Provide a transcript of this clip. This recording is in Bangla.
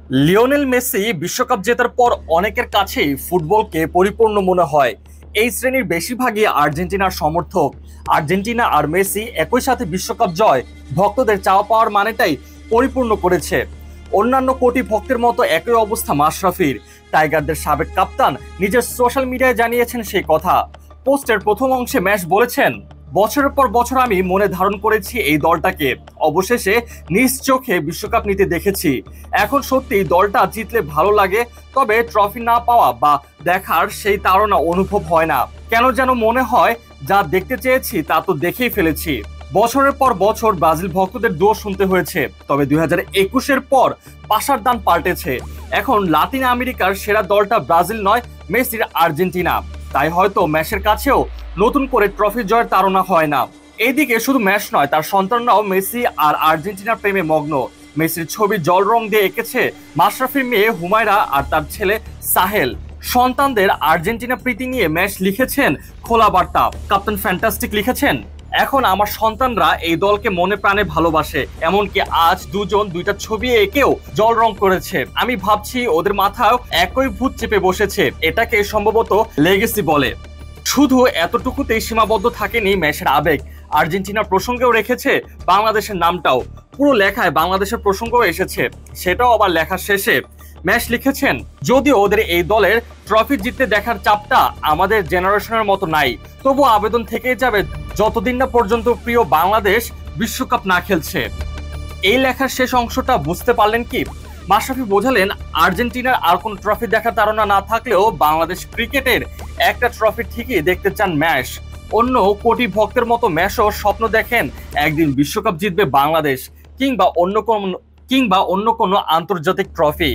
লিওনেল মেসি বিশ্বকাপ জেতার পর অনেকের কাছেই ফুটবলকে পরিপূর্ণ মনে হয়। এই শ্রেণীর বেশিরভাগই আর্জেন্টিনার সমর্থক। আর্জেন্টিনা আর মেসি একই সাথে বিশ্বকাপ জয় ভক্তদের চাওয়া পাওয়ার মানেটাই পরিপূর্ণ করেছে। অন্যান্য কোটি ভক্তের মতো একই অবস্থা মাশরাফির। টাইগারদের সাবেক কাপ্তান নিজের সোশ্যাল মিডিয়ায় জানিয়েছেন সেই কথা। পোস্টের প্রথম অংশে ম্যাশ বলেছেন, বছরের পর বছর আমি মনে ধারণ করেছি এই দলটাকে, অবশেষে নিজ চোখে বিশ্বকাপ নিতে দেখেছি। এখন সত্যি দলটা জিতলে ভালো লাগে, তবে ট্রফি না পাওয়া বা দেখার সেই তাড়না অনুভব হয় না। কেন যেন মনে হয় যা দেখতে চেয়েছি তা তো দেখেই ফেলেছি। বছরের পর বছর ব্রাজিল ভক্তদের দোষ শুনতে হয়েছে, তবে 2021-এর পর পাশার দান পাল্টেছে। এখন লাতিন আমেরিকার সেরা দলটা ব্রাজিল নয়, মেসির আর্জেন্টিনা। তাই হয়তো ম্যাচের কাছেও নতুন করে ট্রফি জয়ের তাড়না হয় না। এইদিকে শুধু ম্যাচ নয়, তার সন্তানরাও মেসি আর আর্জেন্টিনার প্রেমে মগ্ন। মেসির ছবি জল রং দিয়ে এঁকেছে মাশরাফির মেয়ে হুমায়রা আর তার ছেলে সাহেল। সন্তানদের আর্জেন্টিনা প্রীতি নিয়ে ম্যাচ লিখেছেন খোলা বার্তা। ক্যাপ্টেন ফ্যান্টাস্টিক লিখেছেন, এখন আমার সন্তানরা এই দলকে মনে প্রাণে ভালোবাসে, এমনকি আজ দুজন দুইটা ছবি এঁকেও জল রং করেছে। আমি ভাবছি ওদের মাথায় একই ভূত চেপে বসেছে, এটাকে সম্ভবত লেগেসি বলে। শুধু এতটুকুতেই সীমাবদ্ধ থাকেনি ম্যাচের আবেগ, আর্জেন্টিনার প্রসঙ্গেও রেখেছে বাংলাদেশের নামটাও। পুরো লেখায় বাংলাদেশের প্রসঙ্গও এসেছে, সেটাও আবার লেখার শেষে ম্যাচ লিখেছেন, যদিও ওদের এই দলের ট্রফি জিততে দেখার চাপটা আমাদের জেনারেশনের মতো নাই, তবু আবেদন থেকেই যাবে যতদিন না পর্যন্ত প্রিয় বাংলাদেশ বিশ্বকাপ না খেলছে। এই লেখার শেষ অংশটা বুঝতে পারলেন কি? মাশরাফি বোঝালেন, আর্জেন্টিনার আর কোন ট্রফি দেখার তাড়না না থাকলেও বাংলাদেশ ক্রিকেটের একটা ট্রফি ঠিকই দেখতে চান ম্যাচ। অন্য কোটি ভক্তের মতো ম্যাচও স্বপ্ন দেখেন একদিন বিশ্বকাপ জিতবে বাংলাদেশ, কিংবা অন্য কোনো আন্তর্জাতিক ট্রফি।